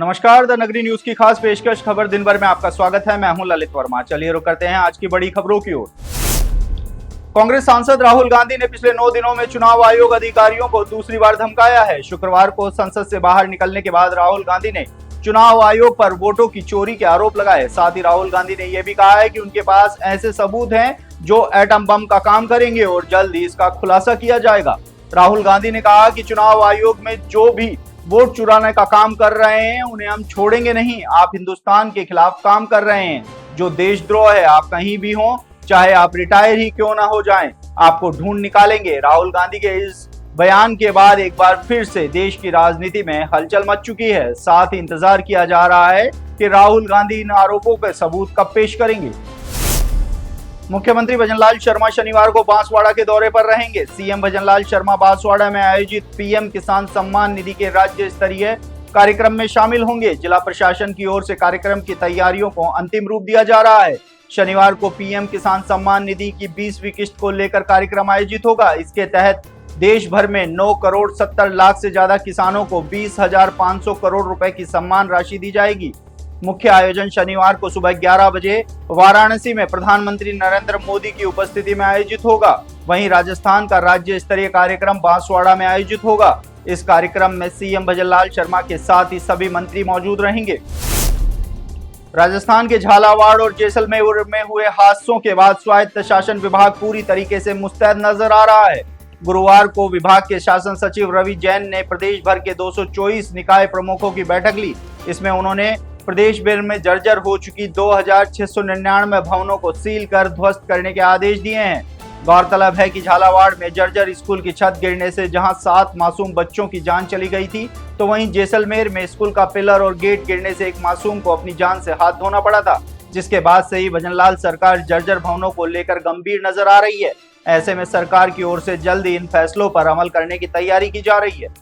नमस्कार, द नगरी न्यूज की खास पेशकश खबर दिन भर में आपका स्वागत है। मैं हूं ललित वर्मा। चलिए रुक करते हैं आज की बड़ी खबरों की ओर। कांग्रेस सांसद राहुल गांधी ने पिछले 9 दिनों में चुनाव आयोग अधिकारियों को दूसरी बार धमकाया है। शुक्रवार को संसद से बाहर निकलने के बाद राहुल गांधी ने चुनाव आयोग पर वोटों की चोरी के आरोप लगाए। साथ ही राहुल गांधी ने यह भी कहा है कि उनके पास ऐसे सबूत हैं जो एटम बम का काम करेंगे और जल्द ही इसका खुलासा किया जाएगा। राहुल गांधी ने कहा कि चुनाव आयोग में जो भी वोट चुराने का काम कर रहे हैं उन्हें हम छोड़ेंगे नहीं। आप हिंदुस्तान के खिलाफ काम कर रहे हैं, जो देशद्रोह है। आप कहीं भी हो, चाहे आप रिटायर ही क्यों ना हो जाएं, आपको ढूंढ निकालेंगे। राहुल गांधी के इस बयान के बाद एक बार फिर से देश की राजनीति में हलचल मच चुकी है। साथ ही इंतजार किया जा रहा है कि राहुल गांधी इन आरोपों के सबूत कब पेश करेंगे। मुख्यमंत्री भजनलाल शर्मा शनिवार को बांसवाड़ा के दौरे पर रहेंगे। सीएम भजनलाल शर्मा बांसवाड़ा में आयोजित पीएम किसान सम्मान निधि के राज्य स्तरीय कार्यक्रम में शामिल होंगे। जिला प्रशासन की ओर से कार्यक्रम की तैयारियों को अंतिम रूप दिया जा रहा है। शनिवार को पीएम किसान सम्मान निधि की 20वीं किस्त को लेकर कार्यक्रम आयोजित होगा। इसके तहत देश भर में 9 करोड़ 70 लाख से ज्यादा किसानों को 20,500 करोड़ रुपए की सम्मान राशि दी जाएगी। मुख्य आयोजन शनिवार को सुबह 11 बजे वाराणसी में प्रधानमंत्री नरेंद्र मोदी की उपस्थिति में आयोजित होगा। वहीं राजस्थान का राज्य स्तरीय कार्यक्रम बांसवाड़ा में आयोजित होगा। इस कार्यक्रम में सीएम भजनलाल शर्मा के साथ ही सभी मंत्री मौजूद रहेंगे। राजस्थान के झालावाड़ और जैसलमेर में हुए हादसों के बाद स्वायत्त शासन विभाग पूरी तरीके से मुस्तैद नजर आ रहा है। गुरुवार को विभाग के शासन सचिव रवि जैन ने प्रदेश भर के 224 निकाय प्रमुखों की बैठक ली। इसमें उन्होंने प्रदेश भर में जर्जर हो चुकी 2699 भवनों को सील कर ध्वस्त करने के आदेश दिए हैं। गौरतलब है कि झालावाड़ में जर्जर स्कूल की छत गिरने से जहां 7 मासूम बच्चों की जान चली गई थी, तो वहीं जैसलमेर में स्कूल का पिलर और गेट गिरने से एक मासूम को अपनी जान से हाथ धोना पड़ा था। जिसके बाद से ही भजनलाल सरकार जर्जर भवनों को लेकर गंभीर नजर आ रही है। ऐसे में सरकार की ओर से जल्द ही इन फैसलों पर अमल करने की तैयारी की जा रही है।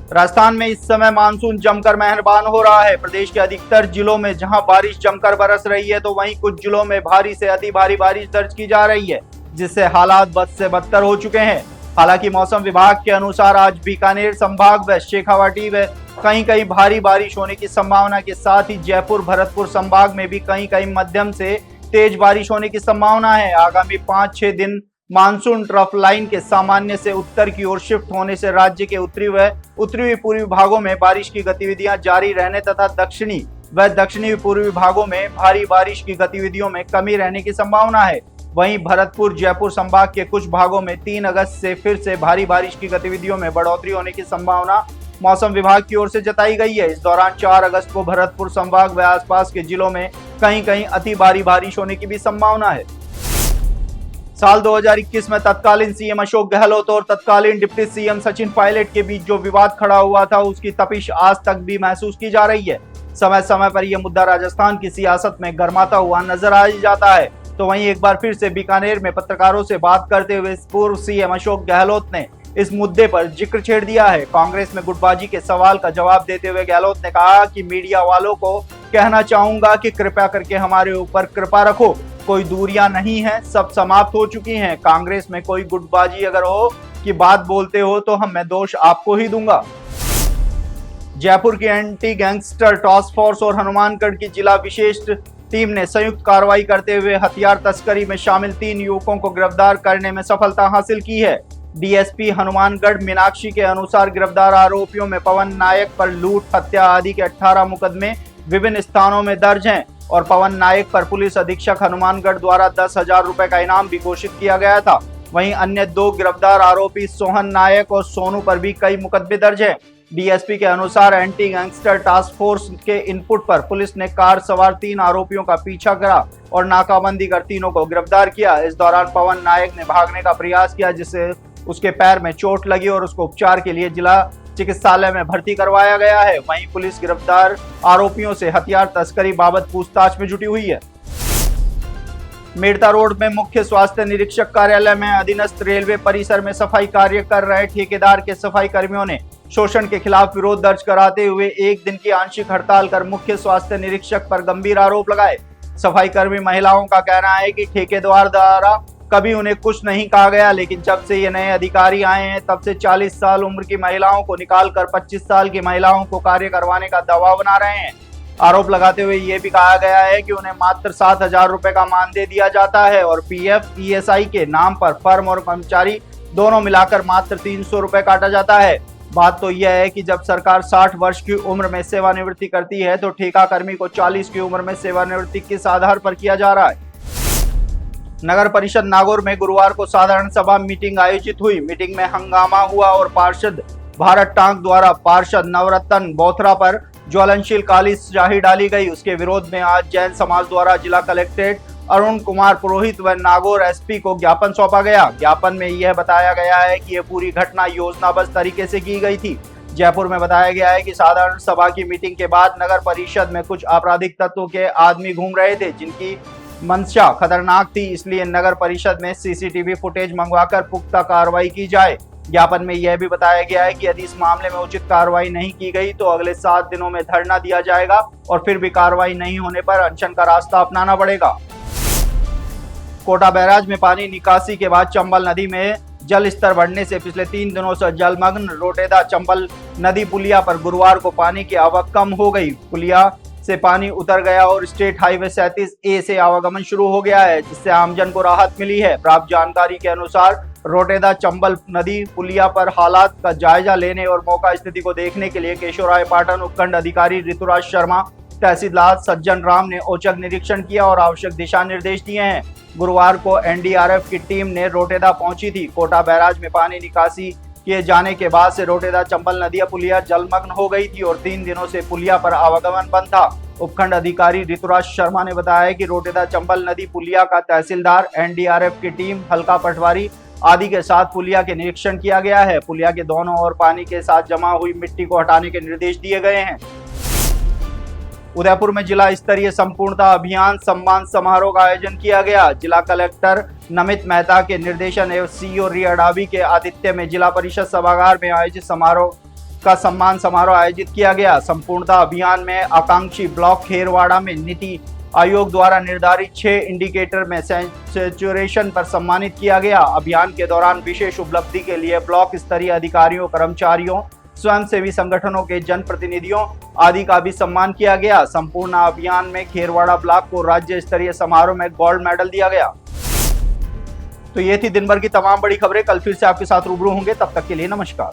राजस्थान में इस समय मानसून जमकर मेहरबान हो रहा है। प्रदेश के अधिकतर जिलों में जहां बारिश जमकर बरस रही है, तो वहीं कुछ जिलों में भारी से अति भारी बारिश दर्ज की जा रही है, जिससे हालात बद से बदतर हो चुके हैं। हालांकि मौसम विभाग के अनुसार आज बीकानेर संभाग व शेखावाटी व कहीं कहीं भारी बारिश होने की संभावना के साथ ही जयपुर भरतपुर संभाग में भी कहीं कहीं मध्यम से तेज बारिश होने की संभावना है। आगामी 5-6 दिन मानसून ट्रफ लाइन के सामान्य से उत्तर की ओर शिफ्ट होने से राज्य के उत्तरी व उत्तरी पूर्वी भागों में बारिश की गतिविधियां जारी रहने तथा दक्षिणी व दक्षिणी पूर्वी भागों में भारी बारिश की गतिविधियों में कमी रहने की संभावना है। वहीं भरतपुर जयपुर संभाग के कुछ भागों में 3 अगस्त से फिर से भारी बारिश की गतिविधियों में बढ़ोतरी होने की संभावना मौसम विभाग की ओर से जताई गई है। इस दौरान 4 अगस्त को भरतपुर संभाग व आसपास के जिलों में कहीं कहीं अति भारी बारिश होने की भी संभावना है। साल 2021 में तत्कालीन सीएम अशोक गहलोत और तत्कालीन डिप्टी सीएम सचिन पायलट के बीच जो विवाद खड़ा हुआ था, उसकी तपिश आज तक भी महसूस की जा रही है। समय समय पर यह मुद्दा राजस्थान की सियासत में गर्माता हुआ नजर आ जाता है। तो वहीं एक बार फिर से बीकानेर में पत्रकारों से बात करते हुए पूर्व सीएम अशोक गहलोत ने इस मुद्दे पर जिक्र छेड़ दिया है। कांग्रेस में गुटबाजी के सवाल का जवाब देते हुए गहलोत ने कहा कि मीडिया वालों को कहना चाहूंगा कि कृपया करके हमारे ऊपर कृपा रखो। कोई दूरियां नहीं है, सब समाप्त हो चुकी हैं। कांग्रेस में कोई गुटबाजी अगर हो कि बात बोलते हो तो मैं दोष आपको ही दूंगा। जयपुर की एंटी गैंगस्टर टास्क फोर्स और हनुमानगढ़ की जिला विशेष टीम ने संयुक्त कार्रवाई करते हुए हथियार तस्करी में शामिल 3 युवकों को गिरफ्तार करने में सफलता हासिल की है। डीएसपी हनुमानगढ़ मीनाक्षी के अनुसार गिरफ्तार आरोपियों में पवन नायक पर लूट, हत्या आदि के 18 मुकदमे विभिन्न स्थानों में दर्ज हैं और पवन नायक पर पुलिस अधीक्षक हनुमानगढ़ द्वारा 10,000 रुपए का इनाम भी घोषित किया गया था। वहीं अन्य 2 गिरफ्तार आरोपी सोहन नायक और सोनू पर भी कई मुकदमे दर्ज हैं। डीएसपी के अनुसार एंटी गैंगस्टर टास्क फोर्स के इनपुट पर पुलिस ने कार सवार 3 आरोपियों का पीछा करा और नाकाबंदी कर तीनों को गिरफ्तार किया। इस दौरान पवन नायक ने भागने का प्रयास किया, जिससे उसके पैर में चोट लगी और उसको उपचार के लिए जिला चिकित्सालय में भर्ती करवाया गया है। वहीं पुलिस गिरफ्तार आरोपियों से हथियार तस्करी बाबत पूछताछ में जुटी हुई है। मेड़ता रोड में मुख्य स्वास्थ्य निरीक्षक कार्यालय में अधीनस्थ रेलवे परिसर में सफाई कार्य कर रहे ठेकेदार के सफाई कर्मियों ने शोषण के खिलाफ विरोध दर्ज कराते हुए 1 दिन की आंशिक हड़ताल कर मुख्य स्वास्थ्य निरीक्षक पर गंभीर आरोप लगाए। सफाई कर्मी महिलाओं का कहना है कि ठेकेदार द्वारा कभी उन्हें कुछ नहीं कहा गया, लेकिन जब से ये नए अधिकारी आए हैं तब से 40 साल उम्र की महिलाओं को निकालकर 25 साल की महिलाओं को कार्य करवाने का दबाव बना रहे हैं। आरोप लगाते हुए ये भी कहा गया है कि उन्हें मात्र 7,000 रुपए का मानदेय दिया जाता है और पीएफ, ईएसआई के नाम पर फर्म और कर्मचारी दोनों मिलाकर मात्र 300 रुपए काटा जाता है। बात तो यह है कि जब सरकार 60 वर्ष की उम्र में सेवानिवृत्ति करती है तो ठेका कर्मी को 40 की उम्र में सेवानिवृत्ति किस आधार पर किया जा रहा है। नगर परिषद नागौर में गुरुवार को साधारण सभा मीटिंग आयोजित हुई। मीटिंग में हंगामा हुआ और पार्षद भारत टांक द्वारा पार्षद नवरत्न बोथरा पर ज्वलनशील काली स्याही डाली गई। उसके विरोध में आज जैन समाज द्वारा जिला कलेक्ट्रेट अरुण कुमार पुरोहित व नागौर एसपी को ज्ञापन सौंपा गया। ज्ञापन में यह बताया गया है कि यह पूरी घटना योजनाबद्ध तरीके से की गई थी। जयपुर में बताया गया है कि साधारण सभा की मीटिंग के बाद नगर परिषद में कुछ आपराधिक तत्वों के आदमी घूम रहे थे जिनकी मंशा खतरनाक थी, इसलिए नगर परिषद में सीसीटीवी फुटेज मंगवाकर पुख्ता कार्रवाई की जाए। ज्ञापन में यह भी बताया गया है कि यदि इस मामले में उचित कार्रवाई नहीं की गई तो अगले 7 दिनों में धरना दिया जाएगा और फिर भी कार्रवाई नहीं होने पर अनशन का रास्ता अपनाना पड़ेगा। कोटा बैराज में पानी निकासी के बाद चंबल नदी में जल स्तर बढ़ने से पिछले 3 दिनों से जलमग्न रोटेदा चंबल नदी पुलिया पर गुरुवार को पानी की आवक कम हो गई। पुलिया से पानी उतर गया और स्टेट हाईवे 37A से आवागमन शुरू हो गया है, जिससे आमजन को राहत मिली है। प्राप्त जानकारी के अनुसार रोटेदा चंबल नदी पुलिया पर हालात का जायजा लेने और मौका स्थिति को देखने के लिए केशवरायपाटन उपखंड अधिकारी ऋतुराज शर्मा, तहसीलदार सज्जन राम ने औचक निरीक्षण किया और आवश्यक दिशा निर्देश दिए हैं। गुरुवार को एनडीआरएफ की टीम ने रोटेदा पहुंची थी। कोटा बैराज में पानी निकासी किए जाने के बाद से रोटेदा चंबल नदिया पुलिया जलमग्न हो गई थी और 3 दिनों से पुलिया पर आवागमन बंद था। उपखंड अधिकारी ऋतुराज शर्मा ने बताया कि रोटेदा चंबल नदी पुलिया का तहसीलदार, एनडीआरएफ की टीम, हल्का पटवारी आदि के साथ पुलिया के निरीक्षण किया गया है। पुलिया के दोनों ओर पानी के साथ जमा हुई मिट्टी को हटाने के निर्देश दिए गए हैं। उदयपुर में जिला स्तरीय संपूर्णता अभियान सम्मान समारोह का आयोजन किया गया। जिला कलेक्टर नमित मेहता के निर्देशन एवं सीईओ रियाडावी के आतिथ्य में जिला परिषद सभागार में आयोजित समारोह का सम्मान समारोह आयोजित किया गया। संपूर्णता अभियान में आकांक्षी ब्लॉक खेरवाड़ा में नीति आयोग द्वारा निर्धारित 6 इंडिकेटर में सैचुरेशन पर सम्मानित किया गया। अभियान के दौरान विशेष उपलब्धि के लिए ब्लॉक स्तरीय अधिकारियों, कर्मचारियों, स्वयंसेवी संगठनों के जनप्रतिनिधियों आदि का भी सम्मान किया गया। संपूर्ण अभियान में खेरवाड़ा ब्लॉक को राज्य स्तरीय समारोह में गोल्ड मेडल दिया गया। तो ये थी दिन भर की तमाम बड़ी खबरें। कल फिर से आपके साथ रूबरू होंगे, तब तक के लिए नमस्कार।